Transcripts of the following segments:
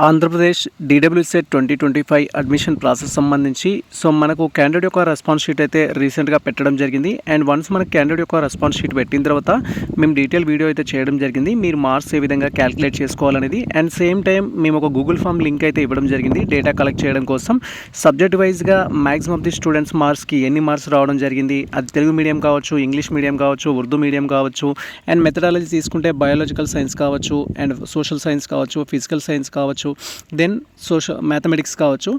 Andhra Pradesh డీడబ్ల్యూసెట్ 2025 admission process సంబంధించి మనకు candidate యొక్క రెస్పాన్స్ షీట్ అయితే రీసెంట్గా పెట్టడం జరిగింది. అండ్ వన్స్ మనకు క్యాండిడేట్ యొక్క రెస్పాన్స్ షీట్ పెట్టిన తర్వాత మేము డీటెయిల్ వీడియో అయితే చేయడం జరిగింది. మీరు మార్క్స్ ఏ విధంగా క్యాలిక్యులేట్ చేసుకోవాలనేది. అండ్ సేమ్ టైం మేము ఒక గూగుల్ ఫామ్ లింక్ అయితే ఇవ్వడం జరిగింది డేటా కలెక్ట్ చేయడం కోసం. సబ్జెక్ట్ వైజ్గా మ్యాక్సిమం ఆఫ్ ది స్టూడెంట్స్ మార్క్స్కి ఎన్ని మార్క్స్ రావడం జరిగింది, అది తెలుగు మీడియం కావచ్చు, ఇంగ్లీష్ మీడియం కావచ్చు, ఉర్దూ మీడియం కావచ్చు, అండ్ మెథడాలజీ తీసుకుంటే బయాలజికల్ సైన్స్ కావచ్చు, అండ్ సోషల్ సైన్స్ కావచ్చు, ఫిజికల్ సైన్స్ కావచ్చు, దెన్ మ్యాథమెటిక్స్ కావచ్చు,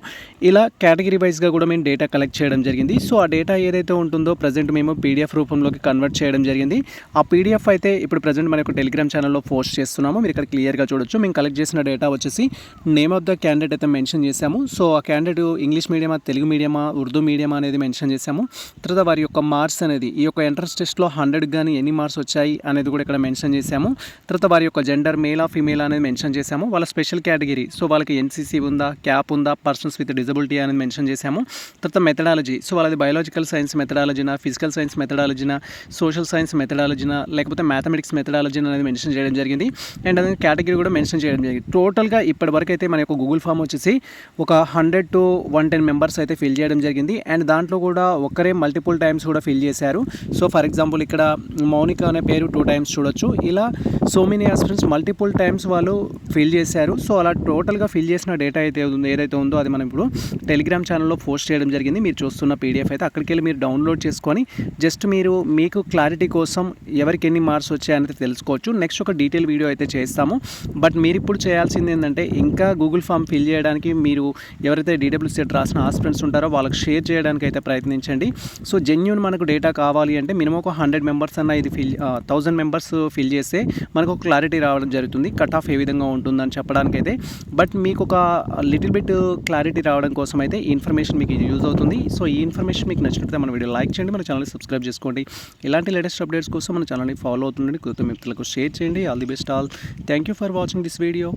ఇలా కేటగిరీ వైజ్గా కూడా మేము డేటా కలెక్ట్ చేయడం జరిగింది. సో ఆ డేటా ఏదైతే ఉంటుందో ప్రజెంట్ మేము పీడిఎఫ్ రూపంలోకి కన్వర్ట్ చేయడం జరిగింది. ఆ పీడిఎఫ్ అయితే ఇప్పుడు ప్రజెంట్ మన యొక్క టెలిగ్రామ్ ఛానల్లో పోస్ట్ చేస్తున్నాము. మీరు ఇక్కడ క్లియర్గా చూడొచ్చు. మేము కలెక్ట్ చేసిన డేటా వచ్చేసి నేమ్ ఆఫ్ ద క్యాండిడేట్ అయితే మెన్షన్ చేశాము. సో ఆ క్యాండిడేట్ ఇంగ్లీష్ మీడియమా, తెలుగు మీడియమా, ఉర్దూ మీడియమా అనేది మెన్షన్ చేశాము. తర్వాత వారి యొక్క మార్క్స్ అనేది ఈ యొక్క ఎంట్రన్స్ టెస్ట్లో 100 కానీ ఎన్ని మార్క్స్ వచ్చాయి అనేది కూడా ఇక్కడ మెన్షన్ చేశాము. తర్వాత వారి యొక్క జెండర్ మేలా ఫీమేల్ అనేది మెన్షన్ చేశాము. వాళ్ళ స్పెషల్ కేటగిరీ, సో వాళ్ళకి ఎన్సీసీ ఉందా, క్యాప్ ఉందా, పర్సన్స్ విత్ డిజబిలిటీ అనేది మెన్షన్ చేశాము. తర్వాత మెథడాలజీ, సో వాళ్ళది బయాలజికల్ సైన్స్ మెథడాలజీనా, ఫిజికల్ సైన్స్ మెథడాలజీనా, సోషల్ సైన్స్ మెథడాలజీనా, లేకపోతే మ్యాథమెటిక్స్ మెథడాలజీ అనేది మెన్షన్ చేయడం జరిగింది. అండ్ అదే కేటగిరీ కూడా మెన్షన్ చేయడం జరిగింది. టోటల్గా ఇప్పటి వరకు అయితే మన యొక్క గూగుల్ ఫామ్ వచ్చేసి ఒక 100 to 110 మెంబర్స్ అయితే ఫిల్ చేయడం జరిగింది. అండ్ దాంట్లో కూడా ఒక్కరే మల్టిపుల్ టైమ్స్ కూడా ఫిల్ చేశారు. సో ఫర్ ఎగ్జాంపుల్ ఇక్కడ మౌనిక అనే పేరు 2 times చూడొచ్చు. ఇలా so many aspirants multiple times వాళ్ళు ఫిల్ చేశారు. సో అలా టోటల్గా ఫిల్ చేసిన డేటా ఏదైతే ఉందో అది మనం ఇప్పుడు టెలిగ్రామ్ ఛానల్లో పోస్ట్ చేయడం జరిగింది. మీరు చూస్తున్న పీడిఎఫ్ అయితే అక్కడికి వెళ్ళి మీరు డౌన్లోడ్ చేసుకొని జస్ట్ మీకు క్లారిటీ కోసం ఎవరికి ఎన్ని మార్క్స్ వచ్చాయనేది తెలుసుకోవచ్చు. నెక్స్ట్ ఒక డీటెయిల్ వీడియో అయితే చేస్తాము. బట్ మీరు ఇప్పుడు చేయాల్సింది ఏంటంటే ఇంకా గూగుల్ ఫామ్ ఫిల్ చేయడానికి మీరు ఎవరైతే డీడబ్ల్యూసెట్ రాసిన ఆస్పిరెంట్స్ ఉంటారో వాళ్ళకి షేర్ చేయడానికి అయితే ప్రయత్నించండి. సో జెన్యూన్ మనకు డేటా కావాలి అంటే మినిమం ఒక 100 మెంబర్స్ అన్న ఇది 1000 మెంబర్స్ ఫిల్ చేస్తే మనకు ఒక క్లారిటీ రావడం జరుగుతుంది, కట్ ఆఫ్ ఏ విధంగా ఉంటుందని చెప్పడానికైతే. బట్ మీకు ఒక లిటిల్ బిట్ క్లారిటీ రావడం కోసం అయితే ఈ ఇన్ఫర్మేషన్ మీకు యూజ్ అవుతుంది. సో ఈ ఇన్ఫర్మేషన్ మీకు నచ్చినట్లయితే మన వీడియో లైక్ చేయండి, మన ఛానల్ని సబ్స్క్రైబ్ చేసుకోండి. ఇలాంటి లేటెస్ట్ అప్డేట్స్ కోసం మన ఛానల్ని ఫాలో అవుతుండండి. కొత్త మిత్రులకు షేర్ చేయండి. All the best all. Thank you for watching this video.